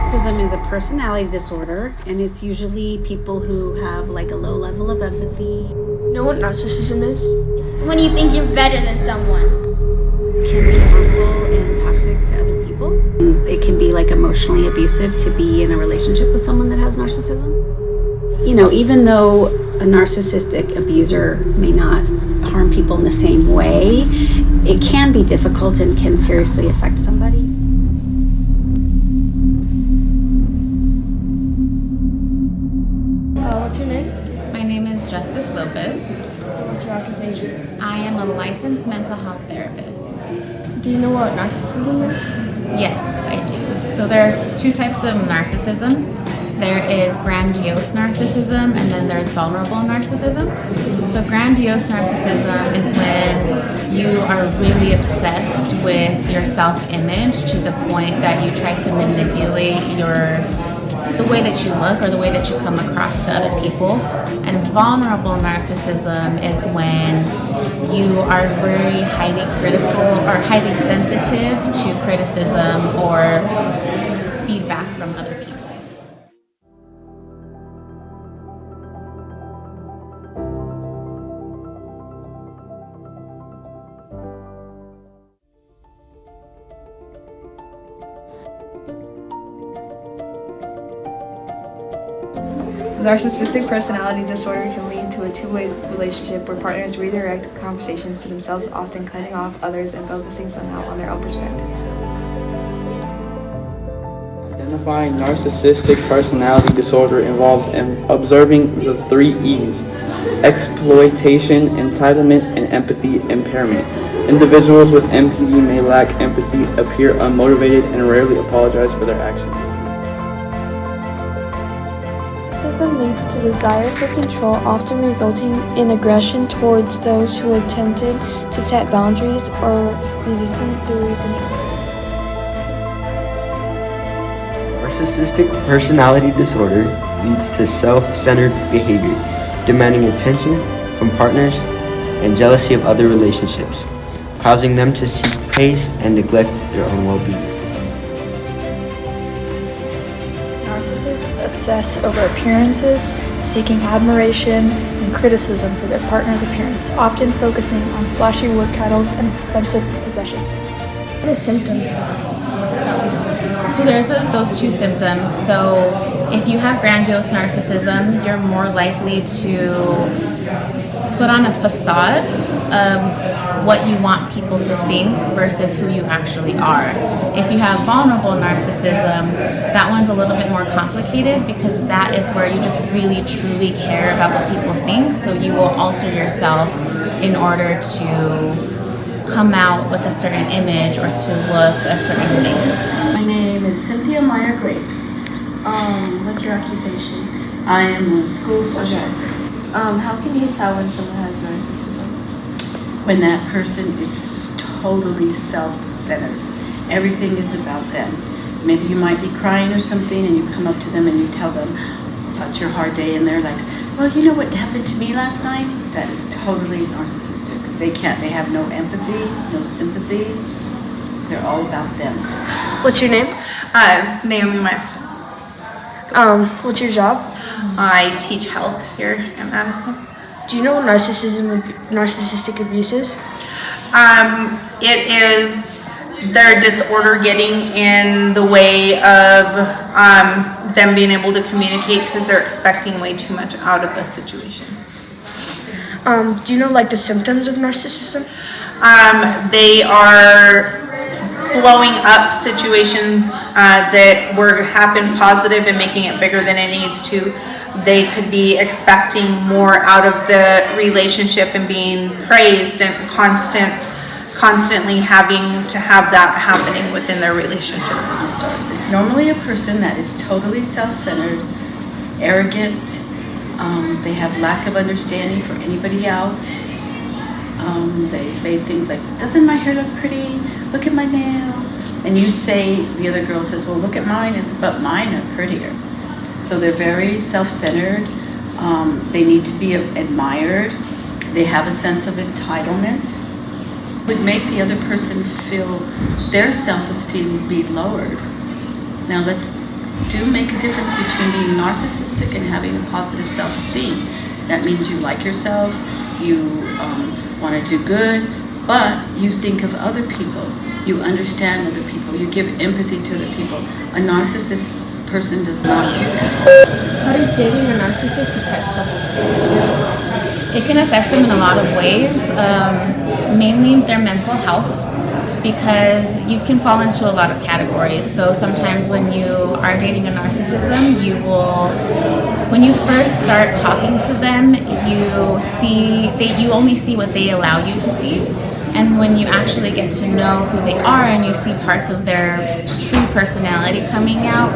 Narcissism is a personality disorder, and it's usually people who have like a low level of empathy. You know what narcissism is? It's when you think you're better than someone. Can be harmful and toxic to other people. It can be like emotionally abusive to be in a relationship with someone that has narcissism. You know, even though a narcissistic abuser may not harm people in the same way, it can be difficult and can seriously affect somebody. What's your name? My name is Justice Lopez. What's your occupation? I am a licensed mental health therapist. Do you know what narcissism is? Yes, I do. So there's two types of narcissism. There is grandiose narcissism and then there's vulnerable narcissism. So grandiose narcissism is when you are really obsessed with your self-image to the point that you try to manipulate the way that you look or the way that you come across to other people. And vulnerable narcissism is when you are very highly critical or highly sensitive to criticism or feedback from other people. Narcissistic personality disorder can lead to a two-way relationship where partners redirect conversations to themselves, often cutting off others and focusing somehow on their own perspectives. Identifying narcissistic personality disorder involves observing the 3 E's: exploitation, entitlement, and empathy impairment. Individuals with NPD may lack empathy, appear unmotivated, and rarely apologize for their actions. Narcissism leads to desire for control, often resulting in aggression towards those who attempted to set boundaries or resistance through demands. Narcissistic personality disorder leads to self-centered behavior, demanding attention from partners and jealousy of other relationships, causing them to seek praise and neglect their own well-being. Narcissists obsess over appearances, seeking admiration and criticism for their partner's appearance, often focusing on flashy work titles and expensive possessions. What are the symptoms of narcissism? So there's those two symptoms. So if you have grandiose narcissism, you're more likely to put on a facade of what you want people to think versus who you actually are. If you have vulnerable narcissism, that one's a little bit more complicated because that is where you just really truly care about what people think. So you will alter yourself in order to come out with a certain image or to look a certain way. My name is Cynthia Meyer Graves. What's your occupation? I am a school social worker. How can you tell when someone has narcissism? When that person is totally self-centered. Everything is about them. Maybe you might be crying or something and you come up to them and you tell them about your hard day and they're like, well, you know what happened to me last night? That is totally narcissistic. They have no empathy, no sympathy. They're all about them. What's your name? Naomi Maestas. What's your job? I teach health here in Madison. Do you know what narcissistic abuse is? It is their disorder getting in the way of them being able to communicate because they're expecting way too much out of a situation. Do you know the symptoms of narcissism? They are blowing up situations that happen positive and making it bigger than it needs to. They could be expecting more out of the relationship and being praised and constantly having to have that happening within their relationship. It's normally a person that is totally self-centered, arrogant. They have lack of understanding for anybody else. They say things like, doesn't my hair look pretty? Look at my nails. And you say, the other girl says, well, look at mine, but mine are prettier. So they're very self-centered. They need to be admired. They have a sense of entitlement. Would make the other person feel their self-esteem would be lowered. Now let's do make a difference between being narcissistic and having a positive self-esteem. That means you like yourself, you want to do good, but you think of other people, you understand other people, you give empathy to other people. A narcissist person does not do that. How does dating a narcissist affect self-esteem? It can affect them in a lot of ways, mainly their mental health, because you can fall into a lot of categories. So sometimes when you are dating a narcissism, when you first start talking to them, you only see what they allow you to see. And when you actually get to know who they are and you see parts of their true personality coming out,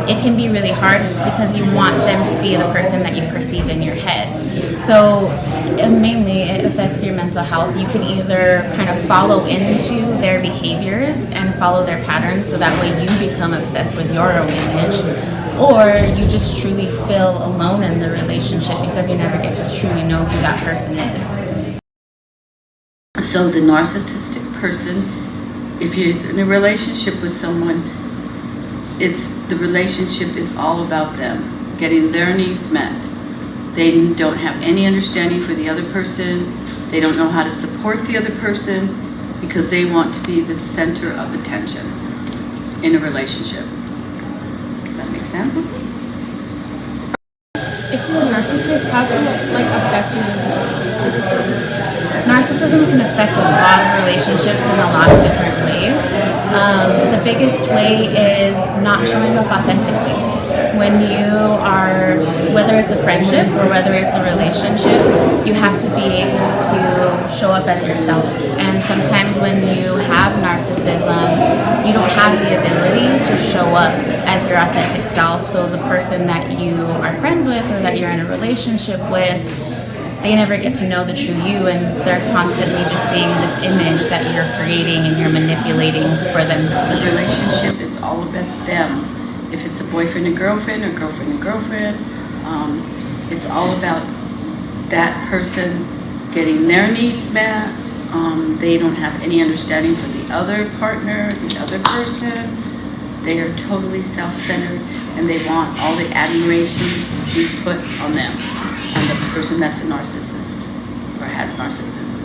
it can be really hard because you want them to be the person that you perceive in your head. So mainly it affects your mental health. You can either kind of follow into their behaviors and follow their patterns so that way you become obsessed with your own image, or you just truly feel alone in the relationship because you never get to truly know who that person is. So the narcissistic person, if you're in a relationship with someone, the relationship is all about them, getting their needs met. They don't have any understanding for the other person. They don't know how to support the other person because they want to be the center of attention in a relationship. Does that make sense? If you're a narcissist, how can it affect your relationship? Narcissism can affect a lot of relationships in a lot of different ways. The biggest way is not showing up authentically. When you are, whether it's a friendship or whether it's a relationship, you have to be able to show up as yourself. And sometimes when you have narcissism, you don't have the ability to show up as your authentic self. So the person that you are friends with or that you're in a relationship with, they never get to know the true you, and they're constantly just seeing this image that you're creating and you're manipulating for them to see. The relationship is all about them. If it's a boyfriend and girlfriend or girlfriend and girlfriend, it's all about that person getting their needs met. They don't have any understanding for the other partner, the other person. They are totally self-centered and they want all the admiration to be put on them. And the person that's a narcissist or has narcissism.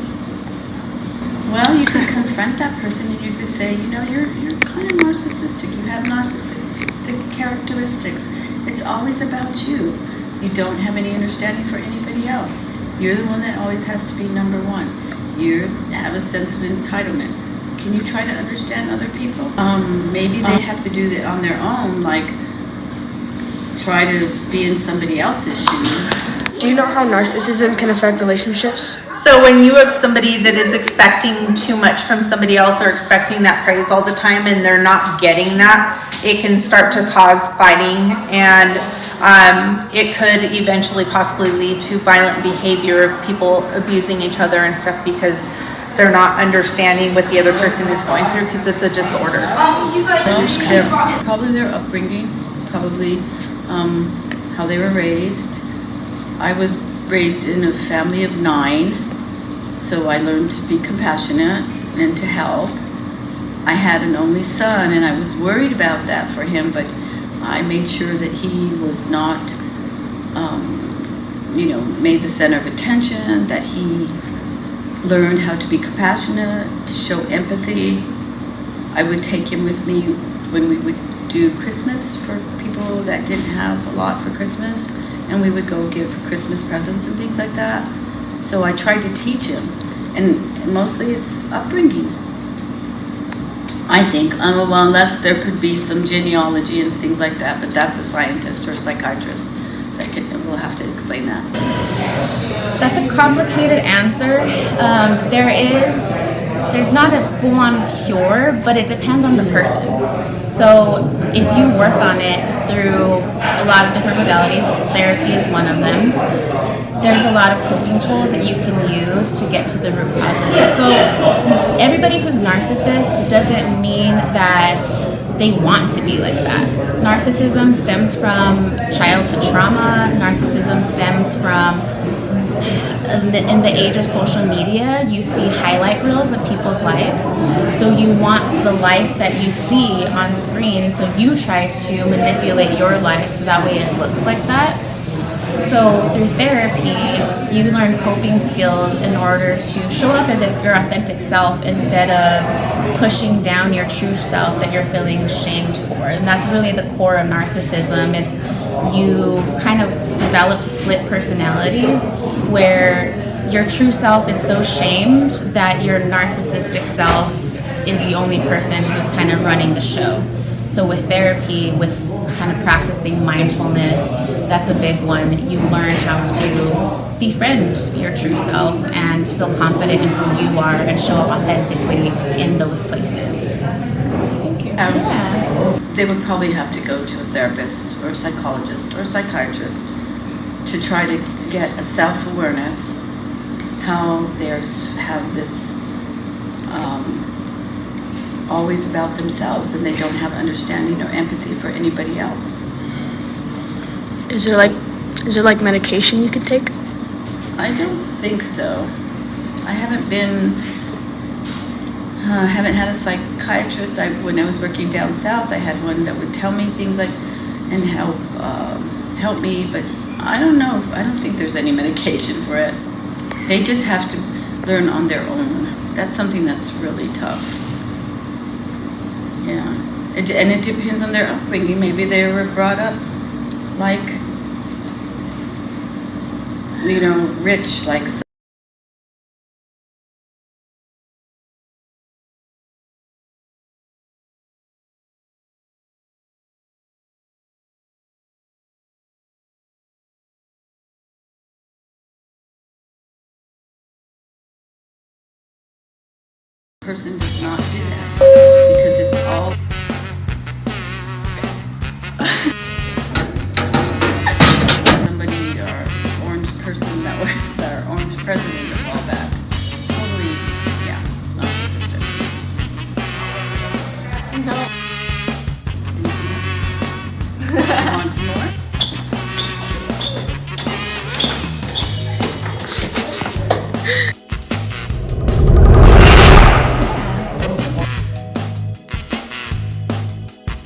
Well, you could confront that person and you could say, you're kind of narcissistic. You have narcissistic characteristics. It's always about you. You don't have any understanding for anybody else. You're the one that always has to be number one. You have a sense of entitlement. Can you try to understand other people? Maybe they have to do that on their own, like try to be in somebody else's shoes. Do you know how narcissism can affect relationships? So when you have somebody that is expecting too much from somebody else or expecting that praise all the time and they're not getting that, it can start to cause fighting, and it could eventually possibly lead to violent behavior of people abusing each other and stuff because they're not understanding what the other person is going through because it's a disorder. Probably their upbringing, probably how they were raised. I was raised in a family of 9, so I learned to be compassionate and to help. I had an only son and I was worried about that for him, but I made sure that he was not, made the center of attention, that he learned how to be compassionate, to show empathy. I would take him with me when we would do Christmas for people that didn't have a lot for Christmas, and we would go give Christmas presents and things like that. So I tried to teach him, and mostly it's upbringing. I think, unless there could be some genealogy and things like that, but that's a scientist or a psychiatrist that will have to explain that. That's a complicated answer. There's not a full-on cure, but it depends on the person. So if you work on it through a lot of different modalities, therapy is one of them. There's a lot of coping tools that you can use to get to the root cause of it. So everybody who's narcissist doesn't mean that they want to be like that. Narcissism stems from childhood trauma. Narcissism stems from in the age of social media, you see highlight reels of people's lives. So you want the life that you see on screen, so you try to manipulate your life so that way it looks like that. So through therapy, you learn coping skills in order to show up as your authentic self instead of pushing down your true self that you're feeling shamed for. And that's really the core of narcissism. It's you kind of develop split personalities where your true self is so shamed that your narcissistic self is the only person who's kind of running the show. So with therapy, with kind of practicing mindfulness, that's a big one. You learn how to befriend your true self and feel confident in who you are and show up authentically in those places. Thank you. They would probably have to go to a therapist or a psychologist or a psychiatrist to try to get a self-awareness, how they have this always about themselves and they don't have understanding or empathy for anybody else. Is there like medication you could take? I don't think so. I haven't had a psychiatrist. When I was working down south, I had one that would tell me things like and help me, but I don't know. I don't think there's any medication for it. They just have to learn on their own. That's something that's really tough. Yeah, and it depends on their upbringing. Maybe they were brought up like, rich, like person does not do that because it's all somebody or orange person that was our orange president of all that. Totally, yeah, narcissistic. No. Want some more?